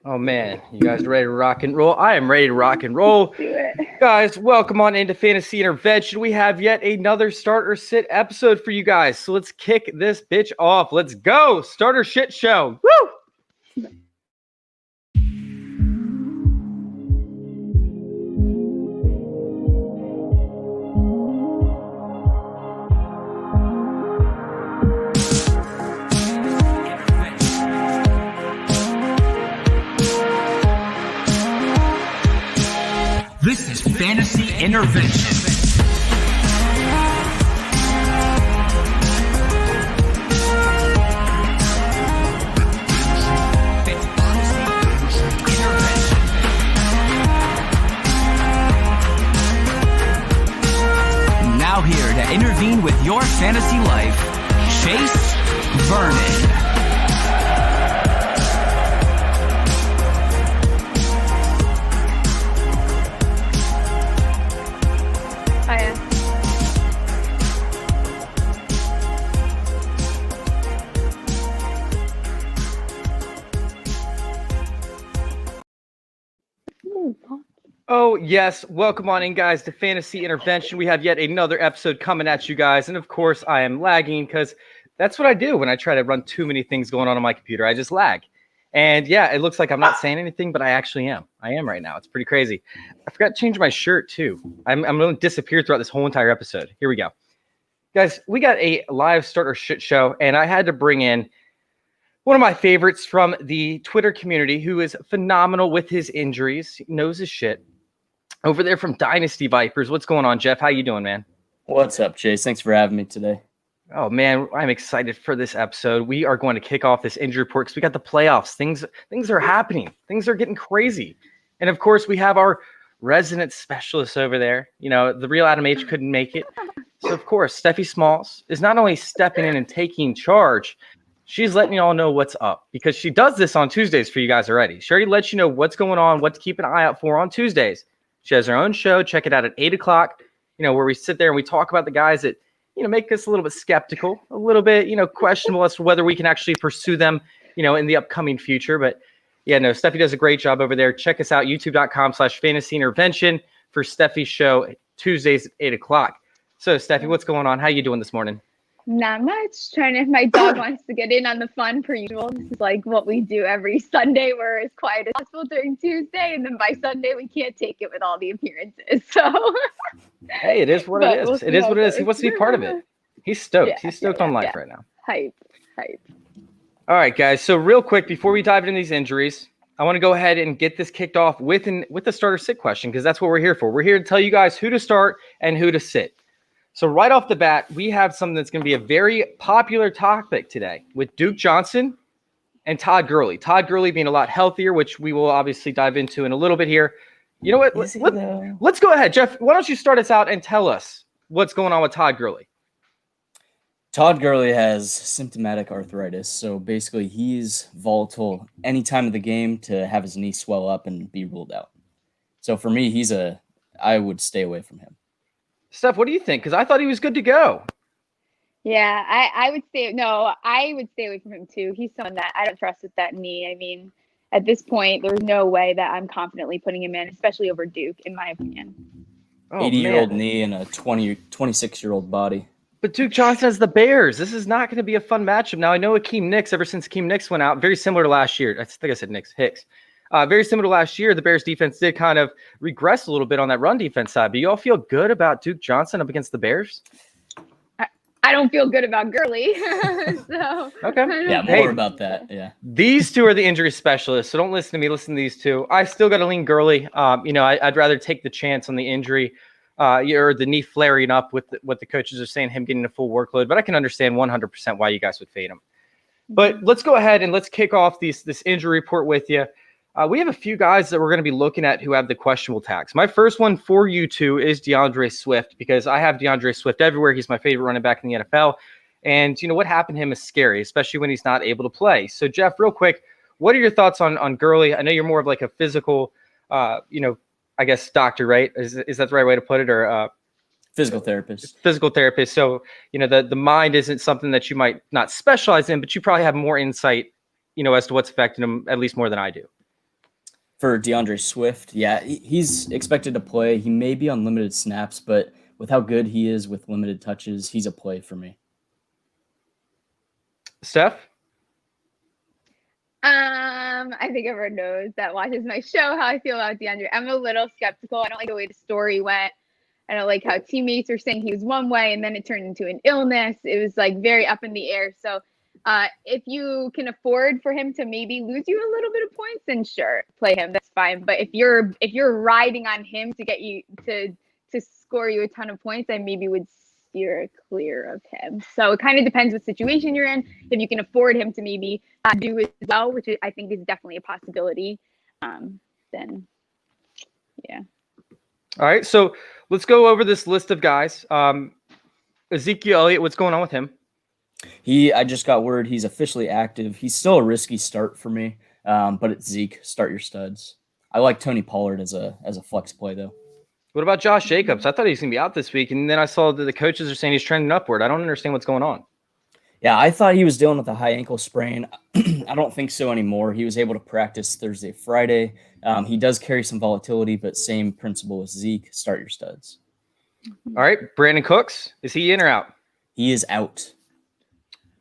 Oh man, you guys are ready to rock and roll? I am ready to rock and roll. Do it. Guys, welcome on into Fantasy Intervention. We have yet another start or sit episode for you guys. So let's kick this bitch off. Let's go. Starter shit show. Woo! This is Fantasy Intervention. Now here to intervene with your fantasy life, Chase Vernon. Oh, yes. Welcome on in, guys, to Fantasy Intervention. We have yet another episode coming at you guys. And, of course, I am lagging because that's what I do when I try to run too many things going on my computer. I just lag. And, yeah, it looks like I'm not saying anything, but I actually am. I am right now. It's pretty crazy. I forgot to change my shirt, too. I'm going to disappear throughout this whole entire episode. Here we go. Guys, we got a live starter shit show, and I had to bring in one of my favorites from the Twitter community who is phenomenal with his injuries. He knows his shit. Over there from Dynasty Vipers. What's going on, Jeff? How you doing, man? What's up, Chase? Thanks for having me today. Oh, man, I'm excited for this episode. We are going to kick off this injury report because we got the playoffs. Things are happening. Things are getting crazy. And, of course, we have our resident specialist over there. You know, the real Adam H couldn't make it. So, of course, Steffi Smalls is not only stepping in and taking charge, she's letting you all know what's up because she does this on Tuesdays for you guys already. She already lets you know what's going on, what to keep an eye out for on Tuesdays. She has her own show. Check it out at 8 o'clock, where we sit there and we talk about the guys that, make us a little bit skeptical, a little bit, questionable as to whether we can actually pursue them, in the upcoming future. But, yeah, no, Steffi does a great job over there. Check us out, youtube.com/fantasy intervention for Steffi's show Tuesdays at 8 o'clock. So, Steffi, what's going on? How you doing this morning? Not much. My dog wants to get in on the fun per usual. This is like what we do every Sunday. We're as quiet as possible during Tuesday, and then by Sunday we can't take it with all the appearances. So hey, it is what it is. It is what it is. He wants to be part of it. He's stoked. He's stoked on life right now. Hype. All right, guys. So real quick, before we dive into these injuries, I want to go ahead and get this kicked off with the starter sit question because that's what we're here for. We're here to tell you guys who to start and who to sit. So right off the bat, we have something that's going to be a very popular topic today with Duke Johnson and Todd Gurley. Todd Gurley being a lot healthier, which we will obviously dive into in a little bit here. You know what? Let's go ahead. Jeff, why don't you start us out and tell us what's going on with Todd Gurley? Todd Gurley has symptomatic arthritis, so basically he's volatile any time of the game to have his knee swell up and be ruled out. So for me, I would stay away from him. Steph, what do you think? Because I thought he was good to go. Yeah, I would stay. No, I would stay away from him too. He's someone that I don't trust with that knee. I mean, at this point, there's no way that I'm confidently putting him in, especially over Duke, in my opinion. 80-year-old knee and a 26-year-old body. But Duke Johnson has the Bears. This is not going to be a fun matchup. Now, I know Akeem Nicks, ever since Akeem Nicks went out, very similar to last year. I think I said Hicks. Very similar to last year, the Bears defense did kind of regress a little bit on that run defense side. But you all feel good about Duke Johnson up against the Bears? I don't feel good about Gurley. So okay. Yeah, more about that. Yeah. These two are the injury specialists, so don't listen to me. Listen to these two. I still got to lean Gurley. I'd rather take the chance on the injury or the knee flaring up with what the coaches are saying, him getting a full workload. But I can understand 100% why you guys would fade him. But let's go ahead and let's kick off this injury report with you. We have a few guys that we're going to be looking at who have the questionable tags. My first one for you two is Deandre Swift because I have Deandre Swift everywhere. He's my favorite running back in the NFL. And, what happened to him is scary, especially when he's not able to play. So, Jeff, real quick, what are your thoughts on Gurley? I know you're more of like a physical, I guess, doctor, right? Is that the right way to put it? Or physical therapist. Physical therapist. So, the mind isn't something that you might not specialize in, but you probably have more insight, as to what's affecting him, at least more than I do. For Deandre Swift, yeah, he's expected to play. He may be on limited snaps, but with how good he is with limited touches, he's a play for me. Steph? I think everyone knows that watches my show how I feel about Deandre. I'm a little skeptical. I don't like the way the story went. I don't like how teammates are saying he was one way and then it turned into an illness. It was like very up in the air. So if you can afford for him to maybe lose you a little bit of points, then sure, play him. That's fine. But if you're riding on him to get you to score you a ton of points, I maybe would steer clear of him. So it kind of depends what situation you're in. If you can afford him to maybe do as well, which I think is definitely a possibility, then yeah. All right, so let's go over this list of guys. Ezekiel Elliot, what's going on with him? I just got word he's officially active. He's still a risky start for me, but it's Zeke. Start your studs. I like Tony Pollard as a flex play though. What about Josh Jacobs? I thought he was going to be out this week, and then I saw that the coaches are saying he's trending upward. I don't understand what's going on. Yeah, I thought he was dealing with a high ankle sprain. I don't think so anymore. He was able to practice Thursday, Friday. He does carry some volatility, but same principle as Zeke. Start your studs. All right, Brandon Cooks, is he in or out? He is out.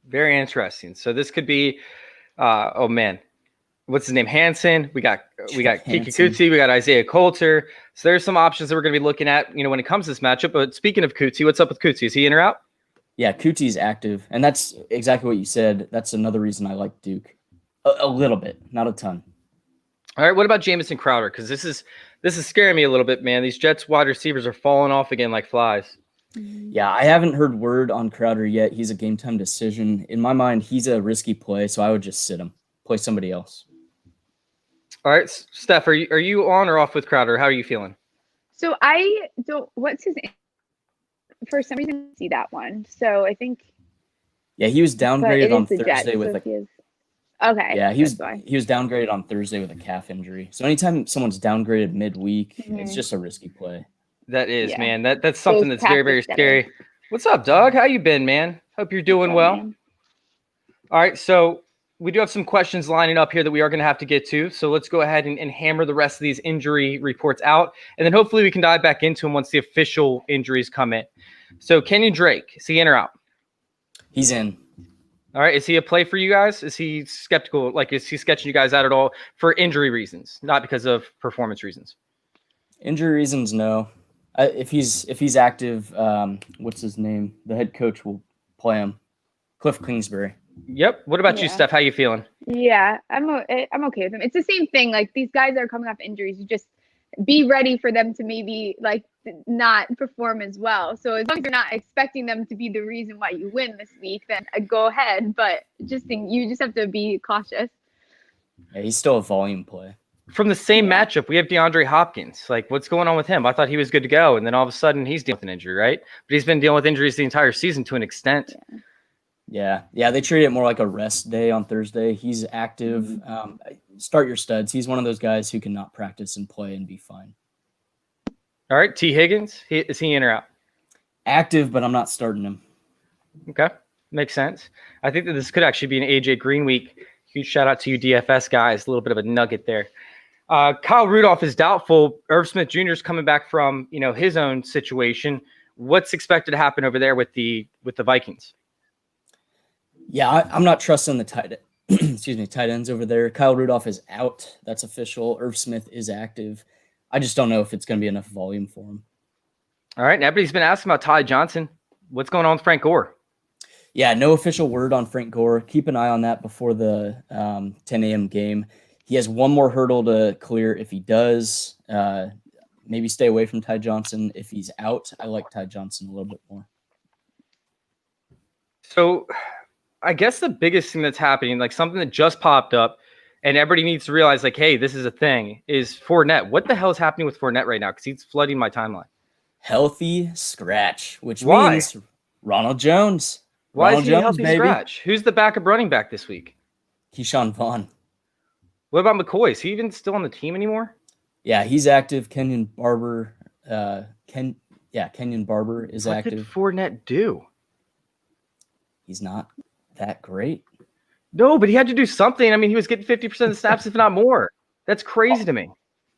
Very interesting. So this could be, oh man, what's his name? Hansen. We got Kiki Kuti. We got Isaiah Coulter. So there's some options that we're going to be looking at, when it comes to this matchup. But speaking of Kuti, what's up with Kuti? Is he in or out? Yeah, Kuti's active, and that's exactly what you said. That's another reason I like Duke. A little bit, not a ton. All right, what about Jamison Crowder? Because this is scaring me a little bit, man. These Jets wide receivers are falling off again like flies. Yeah, I haven't heard word on Crowder yet. He's a game time decision. In my mind, he's a risky play, so I would just sit him. Play somebody else. All right, Steph, are you on or off with Crowder? How are you feeling? So I don't. What's his? For some reason, I didn't see that one. So I think. Yeah, he was downgraded on Thursday Jets, with so okay. Yeah, he was downgraded on Thursday with a calf injury. So anytime someone's downgraded midweek, it's just a risky play. That is, man. That's something that's very, very scary. What's up, Doug? How you been, man? Hope you're doing well. Man. All right, so we do have some questions lining up here that we are going to have to get to. So let's go ahead and hammer the rest of these injury reports out. And then hopefully we can dive back into them once the official injuries come in. So Kenyon Drake, is he in or out? He's in. All right. Is he a play for you guys? Is he skeptical? Like, is he sketching you guys out at all for injury reasons, not because of performance reasons? Injury reasons, no. If he's active, what's his name? The head coach will play him. Cliff Kingsbury. Yep. What about you, Steph? How you feeling? Yeah, I'm okay with him. It's the same thing. Like, these guys that are coming off injuries, you just be ready for them to maybe not perform as well. So as long as you're not expecting them to be the reason why you win this week, then go ahead. But you just have to be cautious. Yeah, he's still a volume play. From the same matchup, we have Deandre Hopkins. Like, what's going on with him? I thought he was good to go, and then all of a sudden he's dealing with an injury, right? But he's been dealing with injuries the entire season to an extent. Yeah. They treat it more like a rest day on Thursday. He's active. Start your studs. He's one of those guys who can not practice and play and be fine. All right, T. Higgins, is he in or out? Active, but I'm not starting him. Okay, makes sense. I think that this could actually be an AJ Green week. Huge shout out to you DFS guys. A little bit of a nugget there. Kyle Rudolph is doubtful. Irv Smith Jr. is coming back from his own situation. What's expected to happen over there with the Vikings? Yeah, I'm not trusting the tight ends over there. Kyle Rudolph is out. That's official. Irv Smith is active. I just don't know if it's going to be enough volume for him. All right, everybody's been asking about Ty Johnson. What's going on with Frank Gore? Yeah, no official word on Frank Gore. Keep an eye on that before the 10 a.m. game. He has one more hurdle to clear. If he does, maybe stay away from Ty Johnson. If he's out, I like Ty Johnson a little bit more. So I guess the biggest thing that's happening, like something that just popped up, and everybody needs to realize, like, hey, this is a thing, is Fournette. What the hell is happening with Fournette right now? Because he's flooding my timeline. Healthy scratch, which means Ronald Jones. Why Ronald is he a Jones, healthy baby. scratch? Who's the backup running back this week? Keyshawn Vaughn. What about McCoy? Is he even still on the team anymore? Yeah, he's active. Kenyon Barber. Kenyon Barber is active. What did Fournette do? He's not that great. No, but he had to do something. I mean, he was getting 50% of the snaps, if not more. That's crazy to me.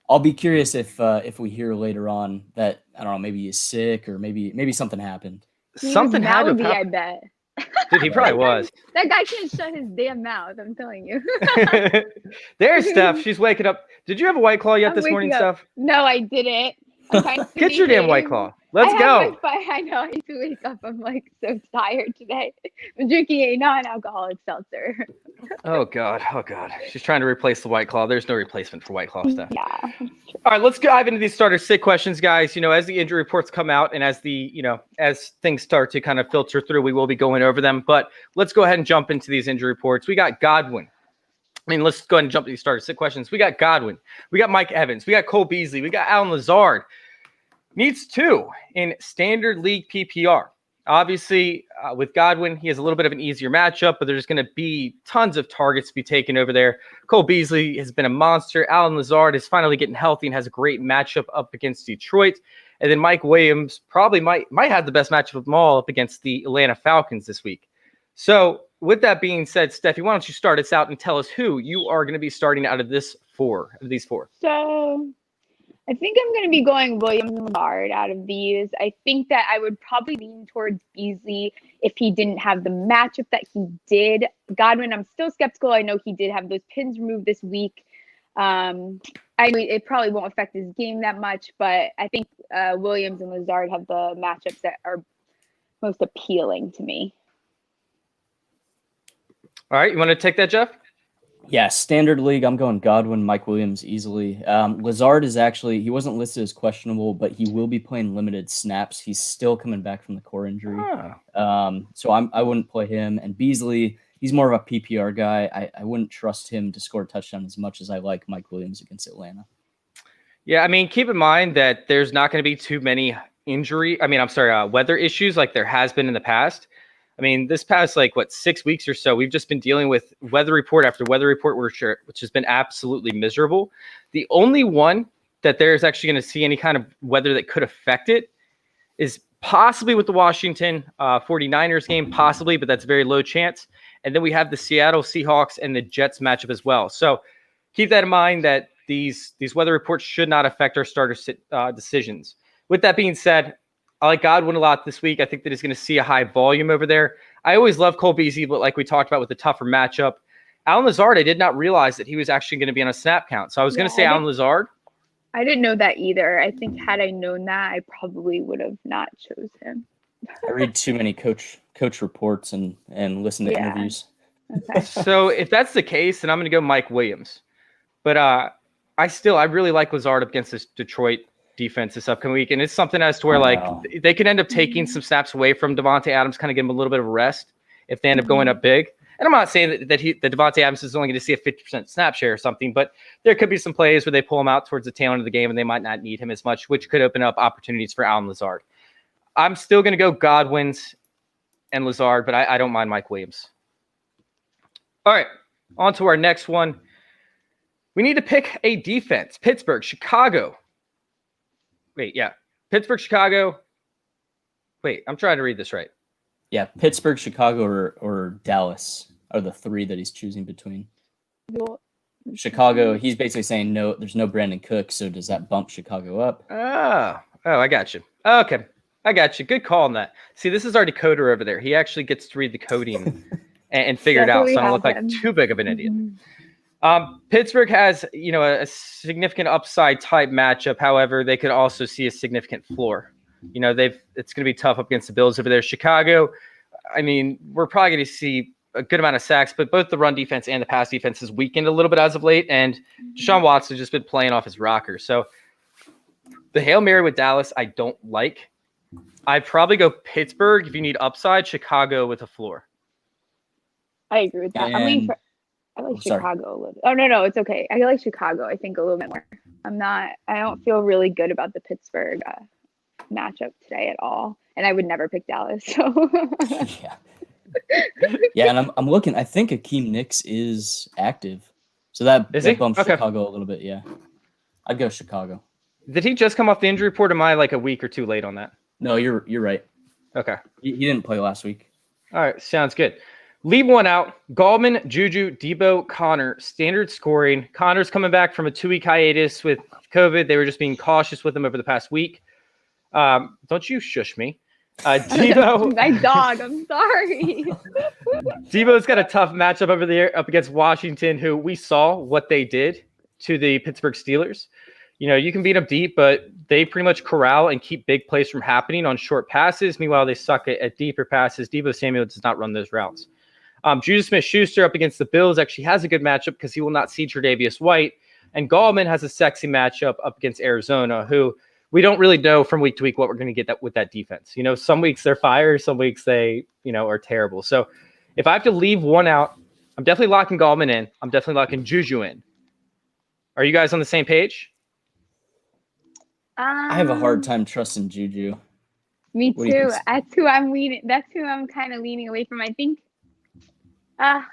I'll be curious if we hear later on that, I don't know, maybe he's sick or maybe something happened. He Something was had to mouthy, have I happened. bet. Dude, he probably was. That guy can't shut his damn mouth. I'm telling you. There's Steph. She's waking up. Did you have a White Claw yet I'm this morning, waking up. Steph? No, I didn't. I'm trying to Get your damn White behave. Claw. Let's go. I know. I need to wake up. I'm like so tired today. I'm drinking a non-alcoholic seltzer. Oh God. She's trying to replace the White Claw. There's no replacement for White Claw, Steph. Yeah. All right, let's dive into these starter sit questions, guys. As the injury reports come out and as as things start to kind of filter through, we will be going over them. But let's go ahead and jump into these injury reports. We got Godwin. Let's go ahead and jump to these starter sit questions. We got Godwin. We got Mike Evans. We got Cole Beasley. We got Allen Lazard. Needs 2 in standard league PPR. Obviously, with Godwin, he has a little bit of an easier matchup, but there's going to be tons of targets to be taken over there. Cole Beasley has been a monster. Allen Lazard is finally getting healthy and has a great matchup up against Detroit. And then Mike Williams probably might have the best matchup of them all up against the Atlanta Falcons this week. So with that being said, Steffi, why don't you start us out and tell us who you are going to be starting out of these four? So I think I'm going to be going Williams and Lazard out of these. I think that I would probably lean towards Beasley if he didn't have the matchup that he did. Godwin, I'm still skeptical. I know he did have those pins removed this week. I mean, it probably won't affect his game that much, but I think Williams and Lazard have the matchups that are most appealing to me. All right, you want to take that, Jeff? Yeah, standard league, I'm going Godwin, Mike Williams easily. Lazard is actually, he wasn't listed as questionable, but he will be playing limited snaps. He's still coming back from the core injury. So I wouldn't play him. And Beasley, he's more of a PPR guy. I wouldn't trust him to score a touchdown as much as I like Mike Williams against Atlanta. Yeah, I mean, keep in mind that there's not going to be too many weather issues like there has been in the past. I mean, this past 6 weeks or so, we've just been dealing with weather report after weather report, which has been absolutely miserable. The only one that there's actually going to see any kind of weather that could affect it is possibly with the Washington 49ers game, possibly, but that's very low chance. And then we have the Seattle Seahawks and the Jets matchup as well. So keep that in mind that these weather reports should not affect our starter decisions. With that being said, I like Godwin a lot this week. I think that he's going to see a high volume over there. I always love Cole Beasley, but like we talked about with the tougher matchup, Allen Lazard, I did not realize that he was actually going to be on a snap count. So I was going to say Allen Lazard. I didn't know that either. I think had I known that, I probably would have not chose him. I read too many coach reports and listen to interviews. Okay. So if that's the case, then I'm going to go Mike Williams. But I really like Lazard up against this Detroit defense this upcoming week, and it's something as to where they could end up taking some snaps away from Devontae Adams, kind of give him a little bit of a rest if they end up going up big. And I'm not saying that Devontae Adams is only going to see a 50% snap share or something, but there could be some plays where they pull him out towards the tail end of the game and they might not need him as much, which could open up opportunities for Allen Lazard. I'm still going to go Godwin's and Lazard, but I don't mind Mike Williams. All right, on to our next one. We need to pick a defense. Pittsburgh, Chicago. Pittsburgh, Chicago. Wait, I'm trying to read this right. Yeah, Pittsburgh, Chicago, or Dallas are the three that he's choosing between. Chicago, he's basically saying no, there's no Brandon Cook, so does that bump Chicago up? Oh, I got you. Okay, I got you. Good call on that. See, this is our decoder over there. He actually gets to read the coding and figure it out, so I don't look like too big of an idiot. Pittsburgh has, a significant upside type matchup. However, they could also see a significant floor. It's going to be tough up against the Bills over there. Chicago, I mean, we're probably going to see a good amount of sacks, but both the run defense and the pass defense has weakened a little bit as of late, and Deshaun Watson has just been playing off his rocker. So the Hail Mary with Dallas, I don't like. I'd probably go Pittsburgh if you need upside, Chicago with a floor. I agree with that. I like Chicago a little. Oh, no, it's okay. I like Chicago, I think, a little bit more. I don't feel really good about the Pittsburgh matchup today at all. And I would never pick Dallas. So Yeah, and I'm looking. I think Akeem Nicks is active. So that bumps Chicago a little bit, yeah. I'd go Chicago. Did he just come off the injury report? Am I a week or two late on that? No, you're right. Okay. He didn't play last week. All right, sounds good. Leave one out. Gallman, Juju, Debo, Connor. Standard scoring. Connor's coming back from a 2-week hiatus with COVID. They were just being cautious with him over the past week. Don't you shush me. Debo. My dog. I'm sorry. Debo's got a tough matchup over there up against Washington, who we saw what they did to the Pittsburgh Steelers. You can beat them deep, but they pretty much corral and keep big plays from happening on short passes. Meanwhile, they suck at deeper passes. Debo Samuel does not run those routes. Juju Smith-Schuster up against the Bills actually has a good matchup because he will not see Tre'Davious White. And Gallman has a sexy matchup up against Arizona, who we don't really know from week to week what we're going to get with that defense. Some weeks they're fire, some weeks they, are terrible. So if I have to leave one out, I'm definitely locking Gallman in. I'm definitely locking Juju in. Are you guys on the same page? I have a hard time trusting Juju. Me What do you too. think? That's who I'm leaning. That's who I'm kind of leaning away from. I think. I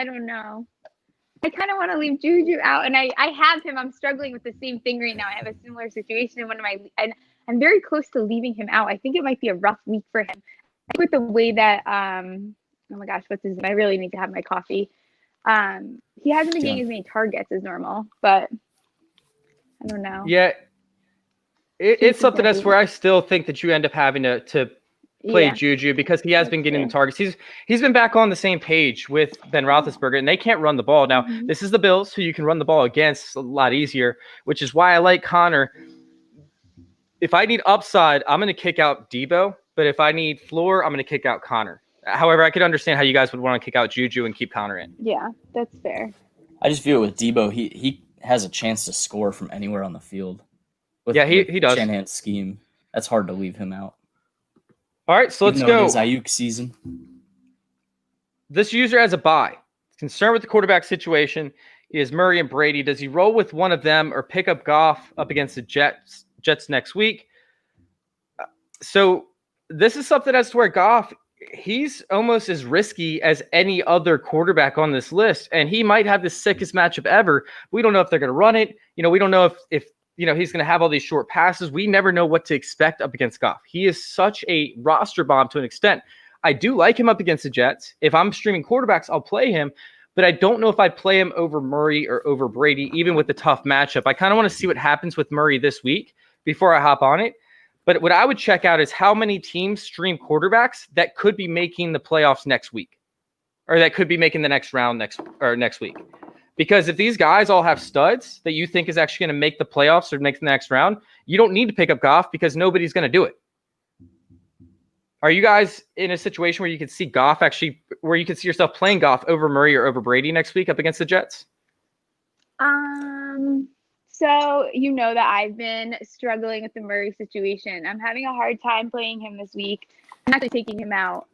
don't know. I kind of want to leave Juju out, and I have him. I'm struggling with the same thing right now. I have a similar situation in one of my, and I'm very close to leaving him out. I think it might be a rough week for him. I think with the way that oh my gosh, what's his name? I really need to have my coffee. He hasn't been getting as many targets as normal, but I don't know. Yeah. It's something that's where I still think that you end up having to play Juju because he has been getting the targets. He's been back on the same page with Ben Roethlisberger, and they can't run the ball. Now, this is the Bills, who you can run the ball against a lot easier, which is why I like Connor. If I need upside, I'm going to kick out Debo, but if I need floor, I'm going to kick out Connor. However, I could understand how you guys would want to kick out Juju and keep Connor in. Yeah, that's fair. I just feel with Debo, he has a chance to score from anywhere on the field. With, he does. Shanahan's scheme. That's hard to leave him out. All right, so let's go. It is Ayuk season. This user has a bye. Concerned with the quarterback situation. He has Murray and Brady. Does he roll with one of them or pick up Goff up against the Jets next week? So this is something as to where Goff, he's almost as risky as any other quarterback on this list, and he might have the sickest matchup ever. We don't know if they're going to run it. We don't know if he's going to have all these short passes. We never know what to expect up against Goff. He is such a roster bomb to an extent. I do like him up against the Jets. If I'm streaming quarterbacks, I'll play him, but I don't know if I'd play him over Murray or over Brady, even with the tough matchup. I kind of want to see what happens with Murray this week before I hop on it. But what I would check out is how many teams stream quarterbacks that could be making the playoffs next week, or that could be making the next round next week. Because if these guys all have studs that you think is actually going to make the playoffs or make the next round, you don't need to pick up Goff because nobody's going to do it. Are you guys in a situation where you could see Goff where you could see yourself playing Goff over Murray or over Brady next week up against the Jets? So that I've been struggling with the Murray situation. I'm having a hard time playing him this week. I'm actually taking him out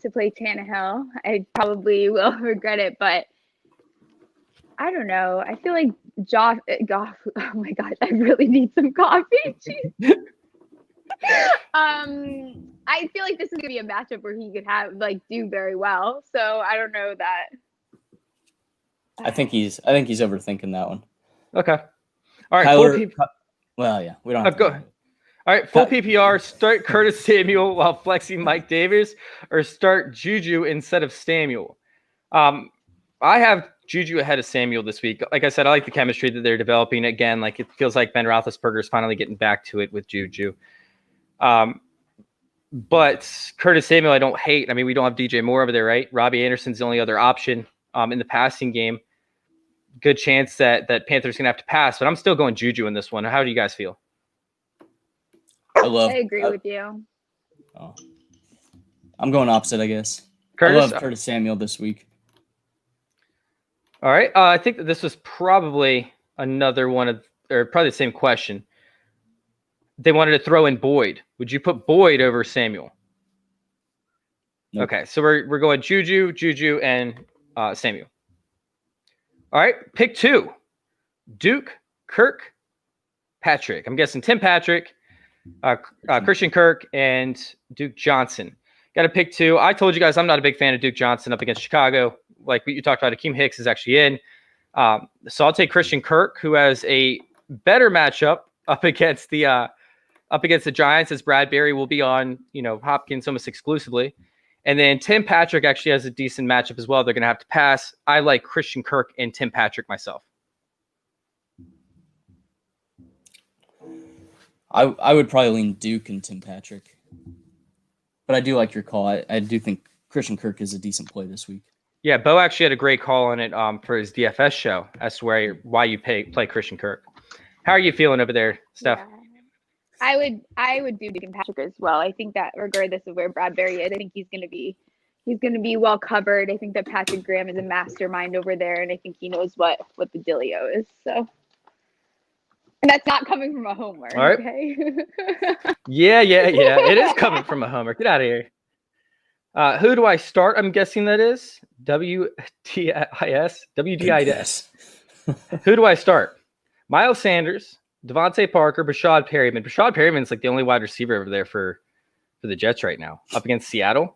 to play Tannehill. I probably will regret it, but I don't know. I feel like Goff. Oh my God, I really need some coffee. Jeez. I feel like this is gonna be a matchup where he could do very well. So I don't know that. I think he's overthinking that one. Okay. All right. Kyler, well, yeah, we don't have to go. All right, full PPR. Start Curtis Samuel while flexing Mike Davis, or start Juju instead of Samuel. I have Juju ahead of Samuel this week. Like I said, I like the chemistry that they're developing. Again, it feels like Ben Roethlisberger is finally getting back to it with Juju. But Curtis Samuel, I don't hate. I mean, we don't have DJ Moore over there, right? Robbie Anderson's the only other option in the passing game. Good chance that Panthers going to have to pass, but I'm still going Juju in this one. How do you guys feel? I agree with you. Oh. I'm going opposite, I guess. Curtis? I love Curtis Samuel this week. All right. I think that this was probably another one or probably the same question. They wanted to throw in Boyd. Would you put Boyd over Samuel? Nope. Okay, so we're going Juju, and Samuel. All right, pick 2. Duke, Kirk, Patrick. I'm guessing Tim Patrick, Christian Kirk, and Duke Johnson. Got to pick 2. I told you guys I'm not a big fan of Duke Johnson up against Chicago. Like you talked about, Akeem Hicks is actually in. So I'll take Christian Kirk, who has a better matchup up against the Giants, as Bradbury will be on, Hopkins almost exclusively. And then Tim Patrick actually has a decent matchup as well. They're going to have to pass. I like Christian Kirk and Tim Patrick myself. I would probably lean Duke and Tim Patrick. But I do like your call. I do think Christian Kirk is a decent play this week. Yeah, Bo actually had a great call on it for his DFS show as to why you play Christian Kirk. How are you feeling over there, Steph? Yeah. I would do Duke and Patrick as well. I think that regardless of where Bradbury is, I think he's going to be well covered. I think that Patrick Graham is a mastermind over there, and I think he knows what the dealio is. So, and that's not coming from a homer. All right. Okay. Yeah. It is coming from a homer. Get out of here. Who do I start? I'm guessing that is WDIS. Who do I start? Miles Sanders, Devontae Parker, Brashad Perryman. Brashad Perryman's like the only wide receiver over there for the Jets right now, up against Seattle.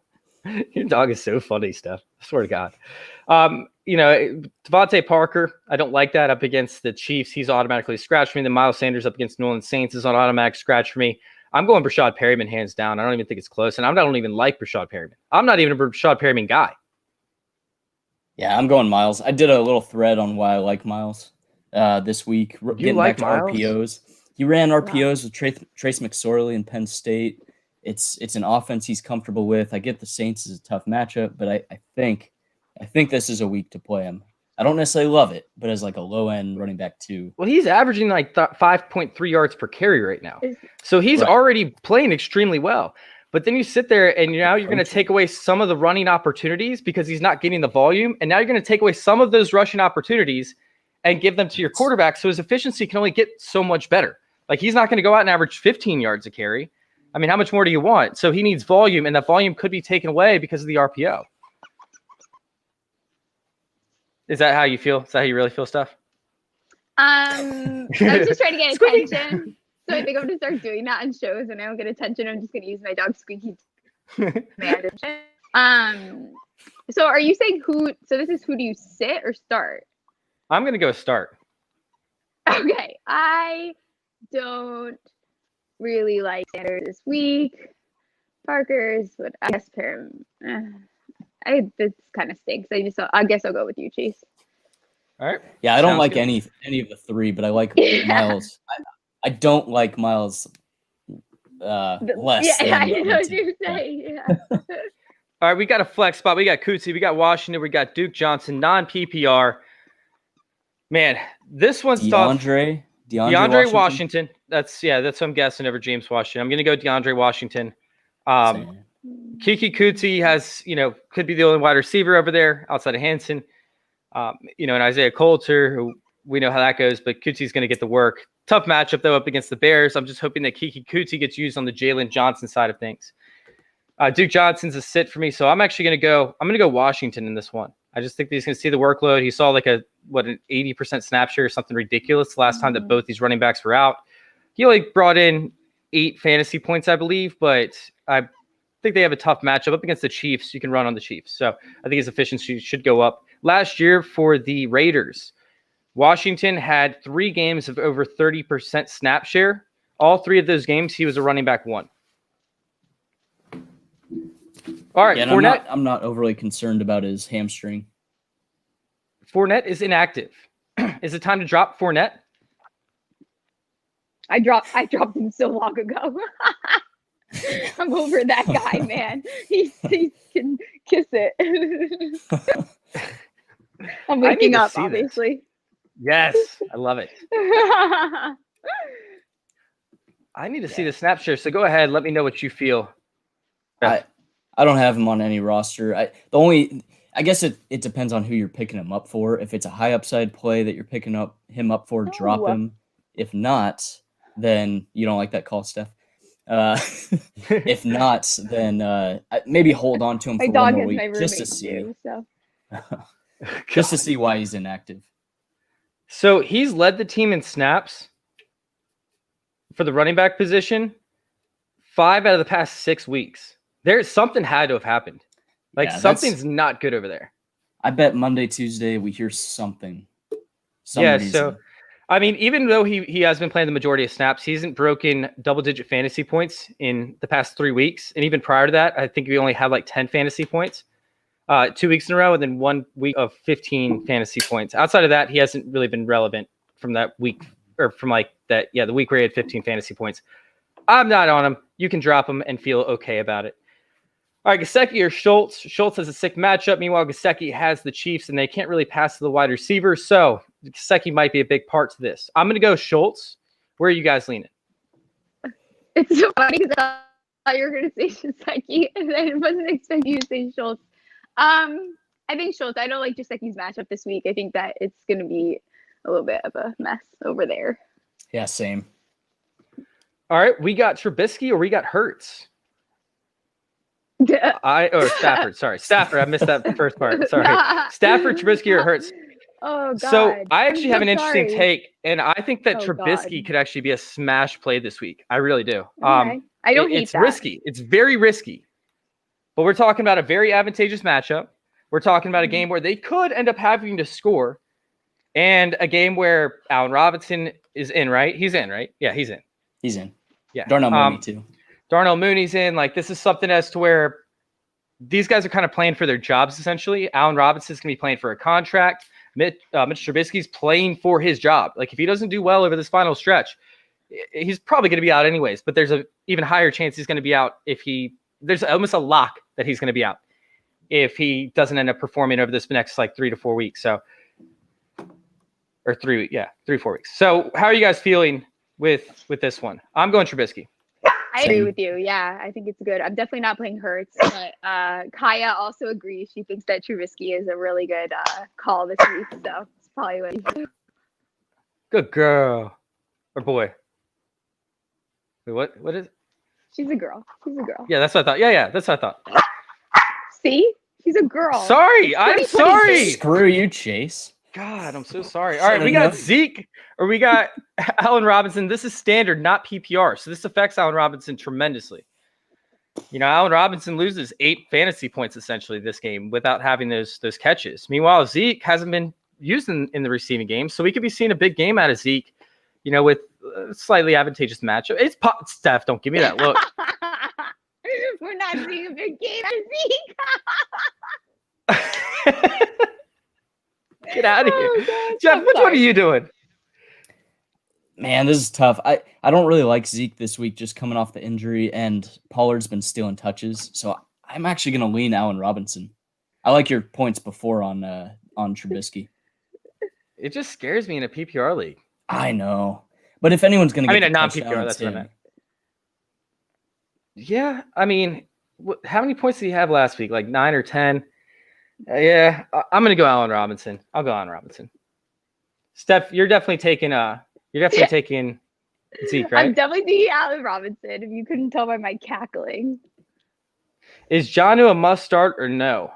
Your dog is so funny, Steph. I swear to God. Devontae Parker, I don't like that up against the Chiefs. He's automatically scratched for me. Then Miles Sanders up against New Orleans Saints is on automatic scratch for me. I'm going Brashad Perryman hands down. I don't even think it's close. And I don't even like Brashad Perryman. I'm not even a Brashad Perryman guy. Yeah, I'm going Miles. I did a little thread on why I like Miles this week. Getting like back to Miles? RPOs. He ran RPOs with Trace McSorley in Penn State. It's an offense he's comfortable with. I get the Saints is a tough matchup, but I think this is a week to play him. I don't necessarily love it, but as like a low end running back too. Well, he's averaging like 5.3 yards per carry right now. So he's already playing extremely well. But then you sit there and now you're going to take away some of the running opportunities because he's not getting the volume. And now you're going to take away some of those rushing opportunities and give them to your quarterback. So his efficiency can only get so much better. Like he's not going to go out and average 15 yards a carry. I mean, how much more do you want? So he needs volume, and that volume could be taken away because of the RPO. Is that how you feel? Is that how you really feel, Steph? I was just trying to get attention. So I think I'm going to start doing that in shows, and I don't get attention. I'm just going to use my dog Squeaky. So are you saying so this is who do you sit or start? I'm going to go start. Okay. I don't really like Sanders this week. Parker's, but I guess this kind of stinks. I guess I'll go with you, Chase. All right. Yeah, I don't like good. any of the three, but I like Miles. I don't like Miles less. Yeah, I know what you're saying. Yeah. All right, we got a flex spot. We got Cootsie, we got Washington, we got Duke Johnson, non-PPR. Man, this one's tough. DeAndre Washington. That's what I'm guessing over James Washington. I'm going to go DeAndre Washington. Kiki Cootsie has, could be the only wide receiver over there outside of Hansen. And Isaiah Coulter, who we know how that goes, but Cootsie's going to get the work. Tough matchup, though, up against the Bears. I'm just hoping that Kiki Cootsie gets used on the Jalen Johnson side of things. Duke Johnson's a sit for me, so I'm actually going to go Washington in this one. I just think that he's going to see the workload. He saw like an 80% snap share or something ridiculous the last time that both these running backs were out. He only brought in 8 fantasy points, I believe, but I think they have a tough matchup up against the Chiefs. You can run on the Chiefs, so I think his efficiency should go up. Last year for the Raiders, Washington had 3 games of over 30% snap share. All 3 of those games, he was a running back 1. All right, Fournette. I'm not overly concerned about his hamstring. Fournette is inactive. Is it time to drop Fournette? I dropped him so long ago. I'm over that guy, man. He can kiss it. I'm waking up, obviously. Yes, I love it. I need to see the snap share. So go ahead, let me know what you feel. I don't have him on any roster. I guess it depends on who you're picking him up for. If it's a high upside play that you're picking him up for, drop him. If not, then you don't like that call, Steph. If not, then maybe hold on to him for one more week just to see. Just to see why he's inactive. So he's led the team in snaps for the running back position 5 out of the past 6 weeks. Something had to have happened. Something's not good over there. I bet Monday, Tuesday, we hear something. Yeah, so I mean, even though he has been playing the majority of snaps, he hasn't broken double-digit fantasy points in the past 3 weeks. And even prior to that, I think we only had like 10 fantasy points 2 weeks in a row, and then 1 week of 15 fantasy points. Outside of that, he hasn't really been relevant from that week, or from like that, the week where he had 15 fantasy points. I'm not on him. You can drop him and feel okay about it. All right, Gesicki or Schultz. Schultz has a sick matchup. Meanwhile, Gesicki has the Chiefs, and they can't really pass to the wide receiver. So Gesicki might be a big part to this. I'm going to go Schultz. Where are you guys leaning? It's so funny because I thought you were going to say Gesicki, and I wasn't expecting you to say Schultz. I think Schultz. I don't like Gesicki's matchup this week. I think that it's going to be a little bit of a mess over there. Yeah, same. All right, we got Trubisky or we got Hurts. Stafford. Sorry, Stafford. I missed that first part. Sorry, Stafford, Trubisky, or Hurts. Oh God. So I actually have an interesting sorry. take, and I think that Oh, Trubisky God. could actually be a smash play this week. I really do. Okay. I don't hate it's that. risky. It's very risky, but we're talking about a very advantageous matchup. We're talking about a game where they could end up having to score, and a game where Allen Robinson is in. Right? He's in. Right? Yeah, he's in. He's in. Yeah. Darnell Mooney too. Darnell Mooney's in. Like, this is something as to where these guys are kind of playing for their jobs, essentially. Allen Robinson's going to be playing for a contract. Mitch Trubisky's playing for his job. Like, if he doesn't do well over this final stretch, he's probably going to be out anyways. But there's an even higher chance he's going to be out there's almost a lock that he's going to be out if he doesn't end up performing over this next, 3 to 4 weeks. So, or 3 to 4 weeks. So, how are you guys feeling with this one? I'm going Trubisky. I agree with you. Yeah, I think it's good. I'm definitely not playing Hurts, but Kaya also agrees. She thinks that Trubisky is a really good call this week. So it's probably what. Good girl. Or boy. Wait, what is it? She's a girl. She's a girl. Yeah, that's what I thought. Yeah, that's what I thought. See? She's a girl. Sorry. I'm sorry. Screw you, Chase. God, I'm so sorry. All right, we got Zeke or we got Allen Robinson. This is standard, not PPR. So this affects Allen Robinson tremendously. Allen Robinson loses 8 fantasy points essentially this game without having those catches. Meanwhile, Zeke hasn't been used in the receiving game. So we could be seeing a big game out of Zeke, with a slightly advantageous matchup. It's Steph, don't give me that look. We're not seeing a big game out of Zeke. Get out of here. God, Jeff, which one are you doing? Man, this is tough. I don't really like Zeke this week, just coming off the injury, and Pollard's been stealing touches. So I'm actually going to lean Allen Robinson. I like your points before on Trubisky. It just scares me in a PPR league. I know. But if anyone's going to get a non-PPR, that's what I meant. Yeah, how many points did he have last week? Like 9 or 10? Yeah, I'm going to go Allen Robinson. I'll go Allen Robinson. Steph, you're definitely taking Zeke, right? I'm definitely taking Allen Robinson, if you couldn't tell by my cackling. Is Jonnu a must start or no?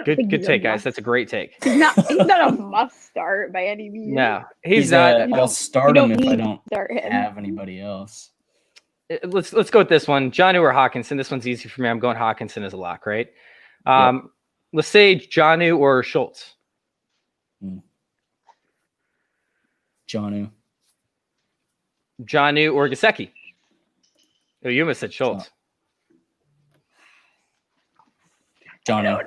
Good take, guys. That's a great take. He's not a must start by any means. No, he's not. I'll start him if I don't start him. have anybody else. Let's go with this one. Jonnu or Hawkinson. This one's easy for me. I'm going Hawkinson as a lock, right? Yep. Let's say Jonnu or Schultz. Jonnu or Gesicki. Oh, you almost said Schultz. Jonnu.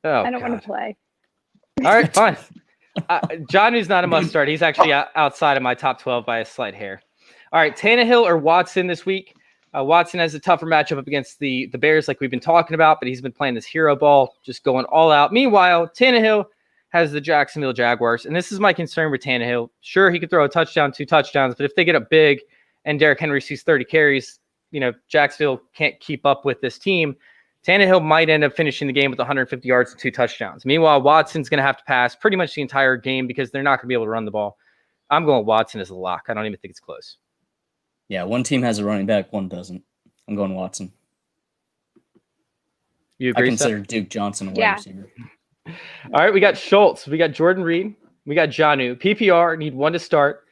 Oh, I don't want to play. All right, fine. Jonnu's not a must start. He's actually outside of my top 12 by a slight hair. All right, Tannehill or Watson this week. Watson has a tougher matchup up against the Bears like we've been talking about, but he's been playing this hero ball, just going all out. Meanwhile, Tannehill has the Jacksonville Jaguars, and this is my concern with Tannehill. Sure, he could throw a touchdown, 2 touchdowns, but if they get up big and Derrick Henry sees 30 carries, Jacksonville can't keep up with this team. Tannehill might end up finishing the game with 150 yards and 2 touchdowns. Meanwhile, Watson's going to have to pass pretty much the entire game because they're not going to be able to run the ball. I'm going Watson as a lock. I don't even think it's close. Yeah, one team has a running back, one doesn't. I'm going Watson. You agree, I consider Duke Johnson a wide receiver. All right, we got Schultz. We got Jordan Reed. We got Jonnu. PPR, need one to start.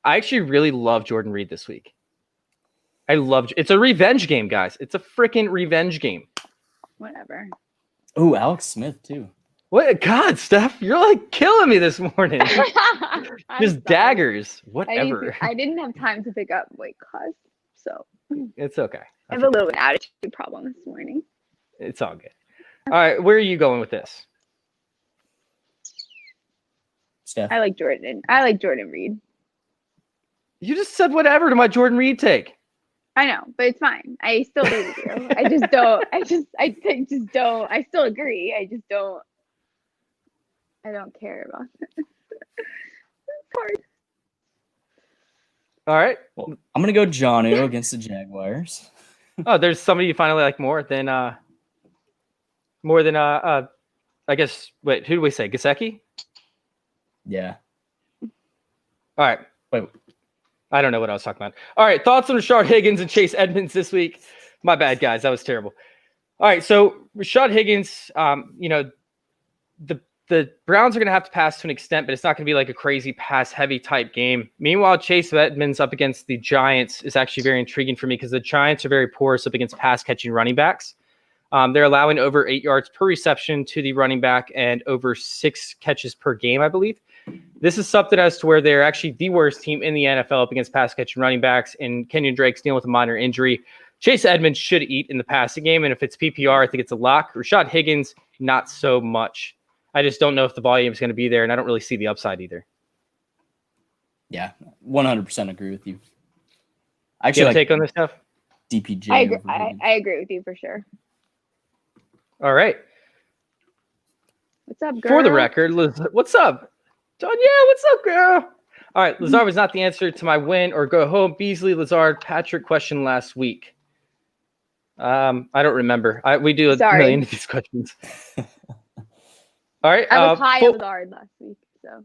I actually really love Jordan Reed this week. It's a revenge game, guys. It's a freaking revenge game. Whatever. Oh, Alex Smith too. What? God, Steph, you're like killing me this morning. I'm Just sorry. daggers. Whatever. I didn't have time to pick up weight class, so It's okay. I have a little bit of an attitude problem this morning. It's all good. All right, where are you going with this? Steph. I like Jordan Reed. You just said whatever to my Jordan Reed take. I know, but it's fine. I still agree with you. I just don't. I don't. I still agree. I don't care about it. It's hard. All right. Well, I'm gonna go Jonnu against the Jaguars. Oh, there's somebody you finally like more than I guess. Wait, who do we say? Gesicki? Yeah. All right. Wait. I don't know what I was talking about. All right. Thoughts on Rashard Higgins and Chase Edmonds this week? My bad, guys. That was terrible. All right. So Rashard Higgins, the Browns are going to have to pass to an extent, but it's not going to be like a crazy pass-heavy type game. Meanwhile, Chase Edmonds up against the Giants is actually very intriguing for me because the Giants are very porous up against pass-catching running backs. They're allowing over 8 yards per reception to the running back and over 6 catches per game, I believe. This is something as to where they're actually the worst team in the NFL up against pass-catching running backs, and Kenyon Drake's dealing with a minor injury. Chase Edmonds should eat in the passing game, and if it's PPR, I think it's a lock. Rashard Higgins, not so much. I just don't know if the volume is going to be there, and I don't really see the upside either. Yeah, 100% agree with you. I actually take on this stuff. DPJ. I agree with you for sure. All right. What's up, girl? For the record, what's up? John, yeah, what's up, girl? All right, Lazard was not the answer to my win or go home. Beasley, Lazard, Patrick question last week. I don't remember. We do a million of these questions. All right. I was high on Lazard last week. So.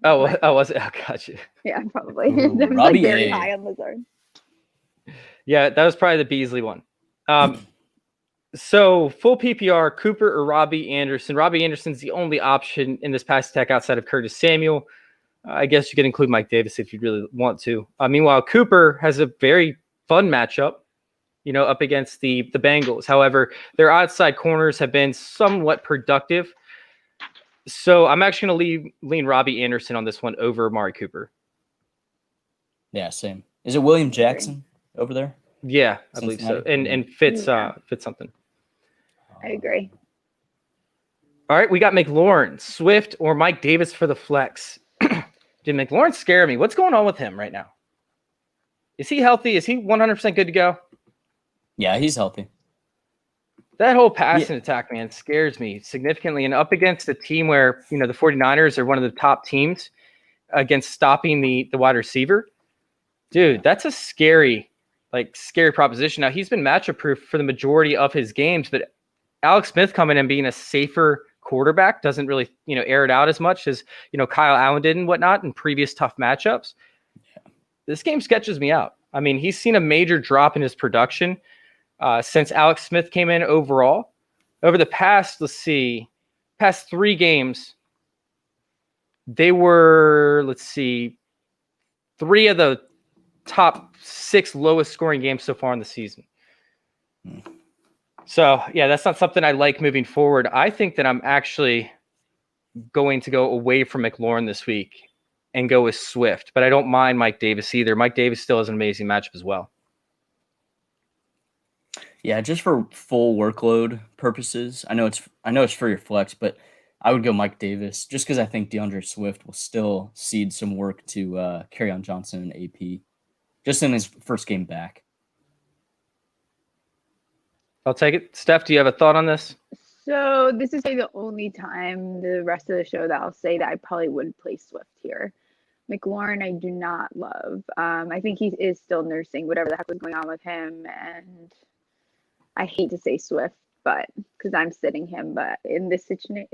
Was it? Oh, gotcha. Yeah, probably. Ooh, I was Robbie very A. high on Lazard. Yeah, that was probably the Beasley one. So full PPR, Cooper or Robbie Anderson. Robbie Anderson's the only option in this pass attack outside of Curtis Samuel. I guess you could include Mike Davis if you really want to. Meanwhile, Cooper has a very fun matchup, up against the Bengals. However, their outside corners have been somewhat productive. So I'm actually going to lean Robbie Anderson on this one over Amari Cooper. Yeah, same. Is it William Jackson over there? Yeah, I believe so. And fits something. I agree. All right, we got McLaurin, Swift, or Mike Davis for the flex. Did McLaurin scare me? What's going on with him right now? Is he healthy? Is he 100% good to go? Yeah, he's healthy. That whole passing attack, man, scares me significantly. And up against a team where, the 49ers are one of the top teams against stopping the wide receiver. Dude, that's a scary proposition. Now, he's been matchup proof for the majority of his games, but Alex Smith coming in being a safer quarterback doesn't really, air it out as much as, Kyle Allen did and whatnot in previous tough matchups. Yeah. This game sketches me out. I mean, he's seen a major drop in his production since Alex Smith came in overall. Over the past 3 games, they were, 3 of the top 6 lowest scoring games so far in the season. So, yeah, that's not something I like moving forward. I think that I'm actually going to go away from McLaurin this week and go with Swift, but I don't mind Mike Davis either. Mike Davis still has an amazing matchup as well. Yeah, just for full workload purposes, I know it's for your flex, but I would go Mike Davis just because I think Deandre Swift will still cede some work to Kerryon Johnson and AP just in his first game back. I'll take it. Steph, do you have a thought on this? So this is the only time the rest of the show that I'll say that I probably would play Swift here. McLaurin, I do not love. I think he is still nursing whatever the heck was going on with him, and I hate to say Swift, but because I'm sitting him, but in this situation,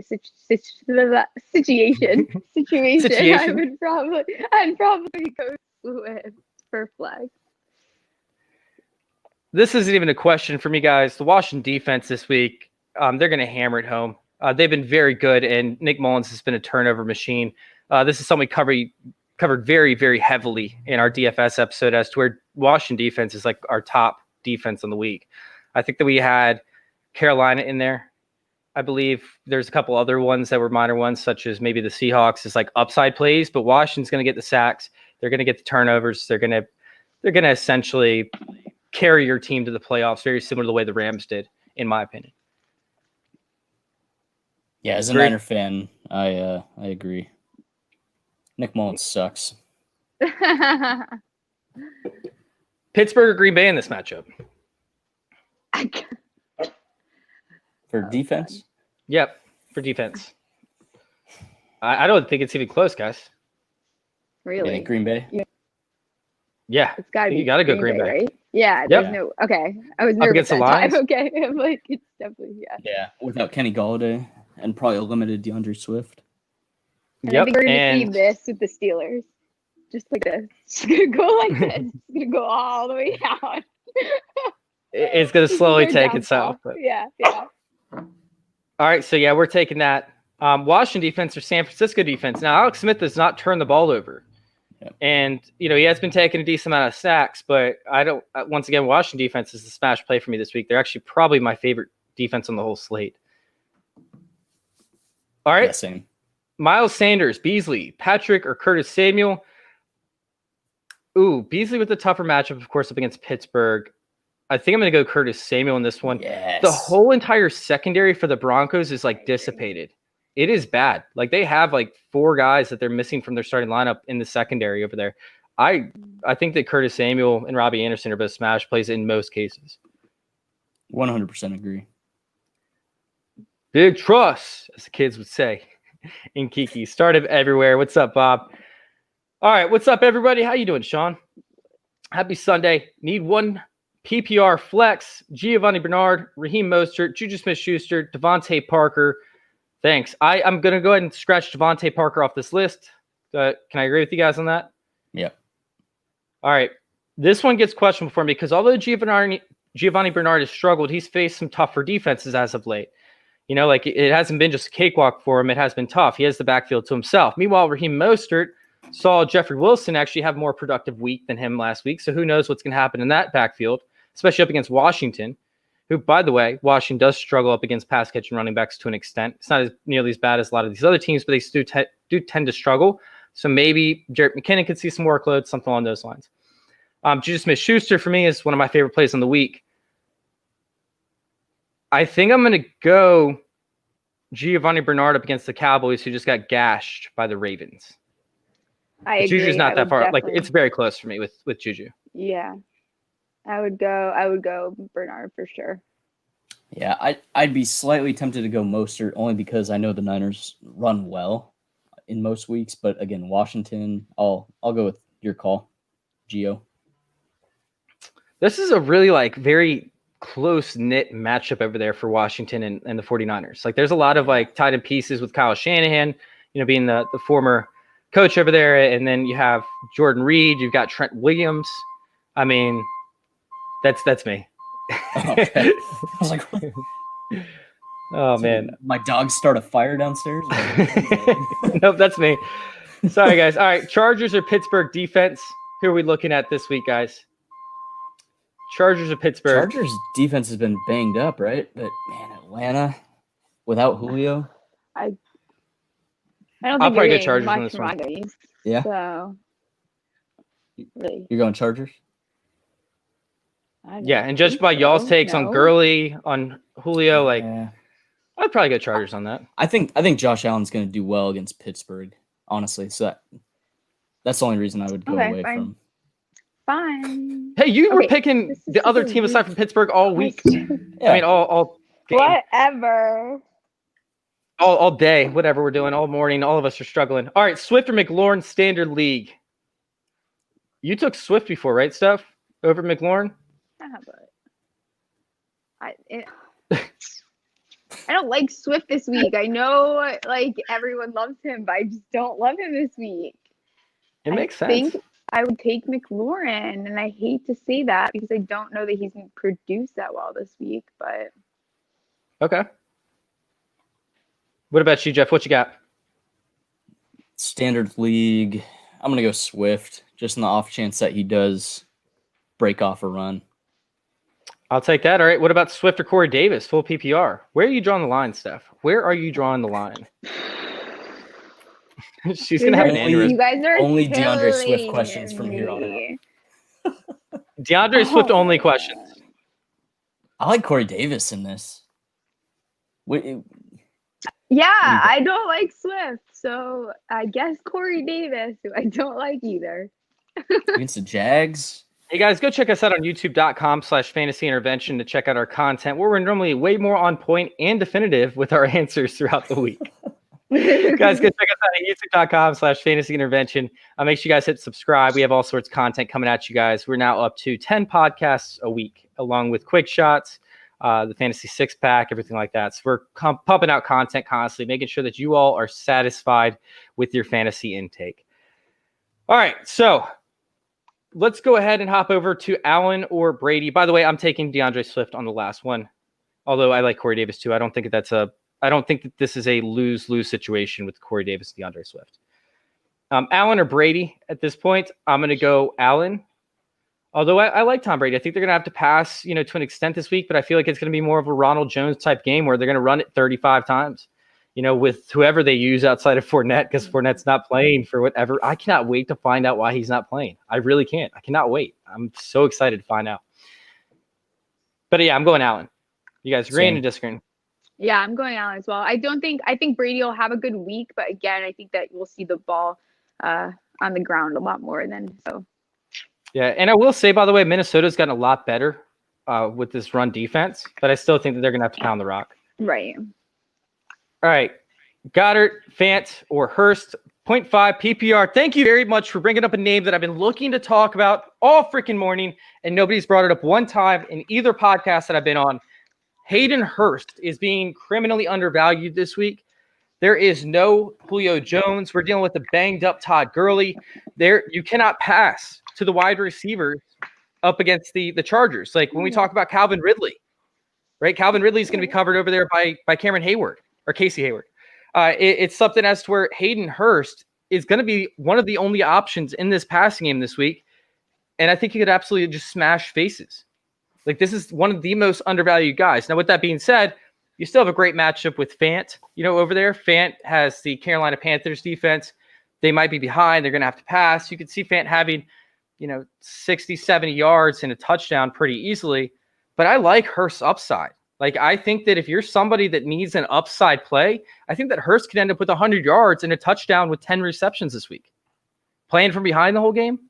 I'd probably go Swift for flex. This isn't even a question for me, guys. The Washington defense this week, they're going to hammer it home. They've been very good, and Nick Mullins has been a turnover machine. This is something we covered very, very heavily in our DFS episode as to where Washington defense is like our top defense on the week. I think that we had Carolina in there. I believe there's a couple other ones that were minor ones, such as maybe the Seahawks is like upside plays, but Washington's going to get the sacks. They're going to get the turnovers. They're going to essentially carry your team to the playoffs, very similar to the way the Rams did, in my opinion. Yeah, as a Niner fan, I agree. Nick Mullins sucks. Pittsburgh or Green Bay in this matchup? For defense? Yep, for defense. I don't think it's even close, guys. Really? Green Bay? Yeah. It's got to be. You got to go Green Bay. Right? Yeah. Yep. There's no. Okay. I was nervous against the that time. Lions? Okay. I'm like, it's definitely, yeah. Yeah, without Kenny Golladay and probably a limited Deandre Swift. And I think we're going to see this with the Steelers. Just like this. It's going to go like this. It's going to go all the way down. It's going to slowly take itself. But... Yeah. All right. So, yeah, we're taking that. Washington defense or San Francisco defense. Now, Alex Smith does not turn the ball over. Yep. And, you know, he has been taking a decent amount of sacks, but I don't, once again, Washington defense is the smash play for me this week. They're actually probably my favorite defense on the whole slate. All right. Yeah, same. Miles Sanders, Beasley, Patrick, or Curtis Samuel. Ooh, Beasley with the tougher matchup, of course, up against Pittsburgh. I think I'm going to go Curtis Samuel in this one. Yes. The whole entire secondary for the Broncos is like dissipated. It is bad. Like they have like 4 guys that they're missing from their starting lineup in the secondary over there. I think that Curtis Samuel and Robbie Anderson are both smash plays in most cases. 100% agree. Big trust, as the kids would say in Kiki. Started everywhere. What's up, Bob? All right, what's up, everybody? How you doing, Sean? Happy Sunday. Need one PPR flex. Giovanni Bernard, Raheem Mostert, Juju Smith-Schuster, Devontae Parker. Thanks. I'm going to go ahead and scratch Devontae Parker off this list. Can I agree with you guys on that? Yep. All right. This one gets questionable for me because although Giovanni Bernard has struggled, he's faced some tougher defenses as of late. You know, like it hasn't been just a cakewalk for him. It has been tough. He has the backfield to himself. Meanwhile, Raheem Mostert saw Jeffrey Wilson actually have a more productive week than him last week. So who knows what's going to happen in that backfield, especially up against Washington, who, by the way, Washington does struggle up against pass catching running backs to an extent. It's not nearly as bad as a lot of these other teams, but they do tend to struggle. So maybe Jarrett McKinnon could see some workload, something along those lines. Juju Smith-Schuster for me is one of my favorite plays on the week. I think I'm going to go Giovanni Bernard up against the Cowboys, who just got gashed by the Ravens. I agree. Juju's not that far. Definitely. Like it's very close for me with Juju. Yeah. I would go Bernard for sure. Yeah, I'd be slightly tempted to go Mostert only because I know the Niners run well in most weeks. But again, Washington, I'll go with your call, Gio. This is a really like very close-knit matchup over there for Washington and the 49ers. Like there's a lot of like tied in pieces with Kyle Shanahan, you know, being the former coach over there. And then you have Jordan Reed, you've got Trent Williams. I mean, that's me. Okay. I was like, what? Oh, man. My dogs start a fire downstairs? Nope, that's me. Sorry, guys. All right, Chargers or Pittsburgh defense? Who are we looking at this week, guys? Chargers or Pittsburgh? Chargers defense has been banged up, right? But, man, Atlanta without Julio? I don't I'll think probably you're go Chargers much on this one. Mondays, Yeah? So, really, You're going Chargers? I don't Yeah, and just think by y'all's so, takes on no. Gurley, on Julio, like Yeah. I'd probably go Chargers on that. I think Josh Allen's going to do well against Pittsburgh, honestly. So that's the only reason I would go Okay, away fine. from. Fine. Hey, you were Okay, picking this is the other so team aside from Pittsburgh all week. Yeah. I mean, all game, Whatever. all day, whatever we're doing, all morning. All of us are struggling. All right, Swift or McLaurin standard league. You took Swift before, right, Steph? Over McLaurin? Yeah, but I don't like Swift this week. I know, like, everyone loves him, but I just don't love him this week. It makes I sense. think I would take McLaurin, and I hate to say that because I don't know that he's going to produce that well this week, but Okay. What about you, Jeff? What you got? Standard league, I'm going to go Swift, just in the off chance that he does break off a run. I'll take that. All right. What about Swift or Corey Davis? Full PPR. Where are you drawing the line, Steph? Where are you drawing the line? She's going to have an aneurysm. You guys are Only Deandre Swift killing questions from here on out. me. Deandre Swift only questions. I like Corey Davis in this. Wait, Yeah, I don't like Swift, so I guess Corey Davis, who I don't like either. against the Jags. Hey guys, go check us out on youtube.com/fantasy intervention to check out our content where we're normally way more on point and definitive with our answers throughout the week. Guys, go check us out at youtube.com/fantasy intervention. Make sure you guys hit subscribe. We have all sorts of content coming at you guys. We're now up to 10 podcasts a week, along with quick shots, the fantasy six pack, everything like that. So we're pumping out content constantly, making sure that you all are satisfied with your fantasy intake. All right, so let's go ahead and hop over to Allen or Brady. By the way, I'm taking Deandre Swift on the last one, although I like Corey Davis too. I don't think that this is a lose-lose situation with Corey Davis and Deandre Swift. Allen or Brady at this point, I'm going to go Allen. Although I like Tom Brady. I think they're going to have to pass, to an extent this week, but I feel like it's going to be more of a Ronald Jones type game where they're going to run it 35 times, with whoever they use outside of Fournette, because Fournette's not playing for whatever. I cannot wait to find out why he's not playing. I really can't. I cannot wait. I'm so excited to find out. But yeah, I'm going Allen. You guys agreeing or disagreeing? Yeah, I'm going Allen as well. I think Brady will have a good week, but again, I think that we'll see the ball on the ground a lot more than so. Yeah, and I will say, by the way, Minnesota's gotten a lot better with this run defense, but I still think that they're going to have to pound the rock. Right. All right. Goddard, Fant, or Hurst, 0.5 PPR. Thank you very much for bringing up a name that I've been looking to talk about all freaking morning, and nobody's brought it up one time in either podcast that I've been on. Hayden Hurst is being criminally undervalued this week. There is no Julio Jones. We're dealing with a banged-up Todd Gurley. You cannot pass to the wide receivers up against the Chargers. Like when we talk about Calvin Ridley, right? Calvin Ridley is going to be covered over there by Cameron Hayward or Casey Hayward. It's something as to where Hayden Hurst is going to be one of the only options in this passing game this week. And I think he could absolutely just smash faces. Like this is one of the most undervalued guys. Now, with that being said, you still have a great matchup with Fant, over there. Fant has the Carolina Panthers defense. They might be behind. They're going to have to pass. You could see Fant having, 60, 70 yards and a touchdown pretty easily. But I like Hurst's upside. Like, I think that if you're somebody that needs an upside play, I think that Hurst could end up with 100 yards and a touchdown with 10 receptions this week. Playing from behind the whole game.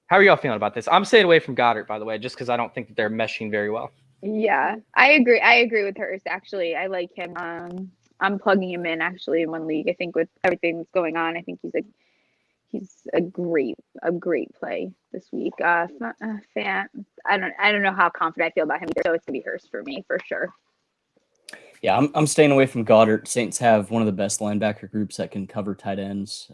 How are y'all feeling about this? I'm staying away from Goddard, by the way, just because I don't think that they're meshing very well. Yeah, I agree. I agree with Hurst, actually. I like him. I'm plugging him in, actually, in one league. I think with everything that's going on, I think he's a great play this week. Fant, I don't know how confident I feel about him either, so it's gonna be Hurst for me for sure. Yeah, I'm staying away from Goddard. Saints have one of the best linebacker groups that can cover tight ends.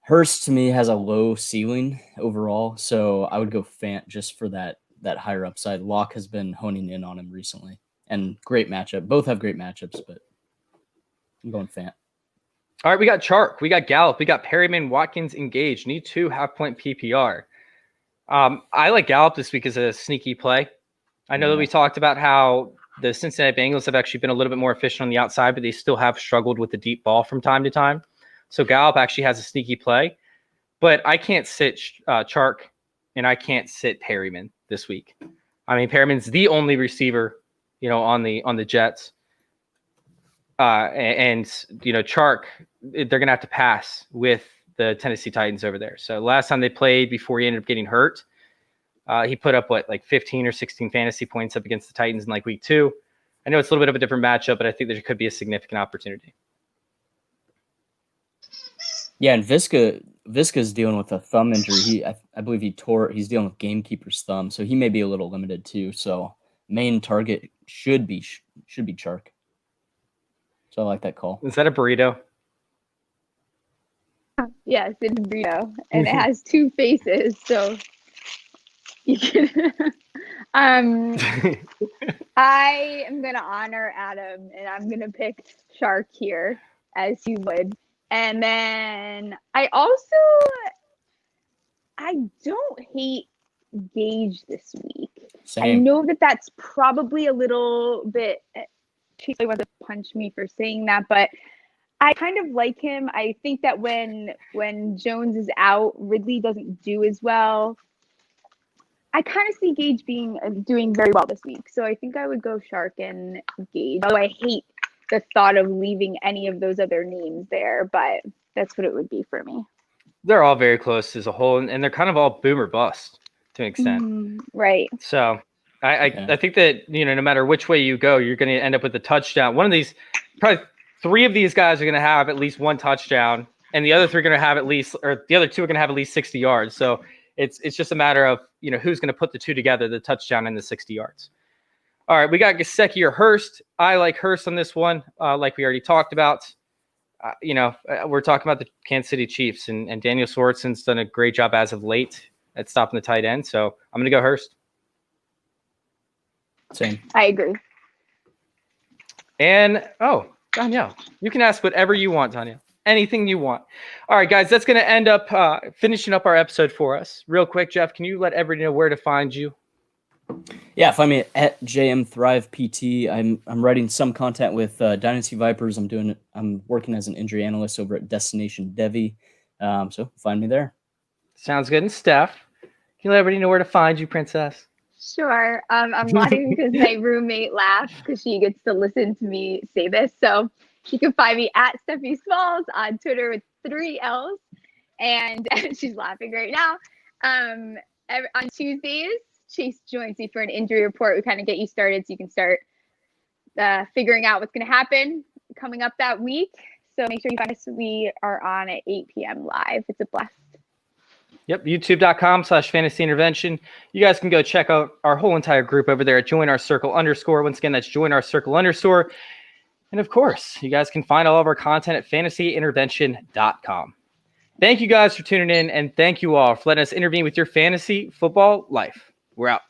Hurst to me has a low ceiling overall, so I would go Fant just for that higher upside. Locke has been honing in on him recently, and great matchup. Both have great matchups, but I'm going Fant. All right, we got Chark, we got Gallup, we got Perryman, Watkins engaged. Need 2 half-point PPR. I like Gallup this week as a sneaky play. I know that we talked about how the Cincinnati Bengals have actually been a little bit more efficient on the outside, but they still have struggled with the deep ball from time to time. So Gallup actually has a sneaky play. But I can't sit Chark, and I can't sit Perryman this week. I mean, Perryman's the only receiver, on the Jets. Chark, they're going to have to pass with the Tennessee Titans over there. So last time they played before he ended up getting hurt, he put up 15 or 16 fantasy points up against the Titans in week 2. I know it's a little bit of a different matchup, but I think there could be a significant opportunity. Yeah, and Visca's dealing with a thumb injury. I believe he's dealing with gamekeeper's thumb, so he may be a little limited too. So main target should be Chark. So I like that call. Is that a burrito? Yes, it's a burrito, and it has 2 faces, so you can. I am gonna honor Adam, and I'm gonna pick Chark here, as he would. And then I don't hate Gage this week. Same. I know that that's probably a little bit. She wants to punch me for saying that, but I kind of like him. I think that when Jones is out, Ridley doesn't do as well. I kind of see Gage doing very well this week, so I think I would go Shark and Gage. Although I hate the thought of leaving any of those other names there, but that's what it would be for me. They're all very close as a whole, and they're kind of all boom or bust to an extent. Right. So I think that, no matter which way you go, you're going to end up with a touchdown. One of these, probably three of these guys are going to have at least one touchdown, and the other three are going to have the other two are going to have at least 60 yards. So it's just a matter of, who's going to put the two together, the touchdown and the 60 yards. All right, we got Gesicki or Hurst. I like Hurst on this one, like we already talked about. We're talking about the Kansas City Chiefs, and Daniel Sorensen's done a great job as of late at stopping the tight end. So I'm going to go Hurst. Same. I agree. And, Danielle, you can ask whatever you want, Danielle. Anything you want. All right, guys, that's going to end up finishing up our episode for us. Real quick, Jeff, can you let everybody know where to find you? Yeah, find me at JM Thrive PT. I'm writing some content with Dynasty Vipers. I'm working as an injury analyst over at Destination Devi. So find me there. Sounds good. And Steph, can you let everybody know where to find you, Princess? Sure. I'm laughing because my roommate laughs because she gets to listen to me say this. So you can find me at Steffi Smalls on Twitter with 3 L's. And she's laughing right now. On Tuesdays, Chase joins me for an injury report. We kind of get you started so you can start figuring out what's going to happen coming up that week. So make sure you find us. We are on at 8 p.m. live. It's a blast. Yep, youtube.com/fantasy intervention. You guys can go check out our whole entire group over there at Join Our Circle _. Once again, that's Join Our Circle _. And of course, you guys can find all of our content at fantasyintervention.com. Thank you guys for tuning in, and thank you all for letting us intervene with your fantasy football life. We're out.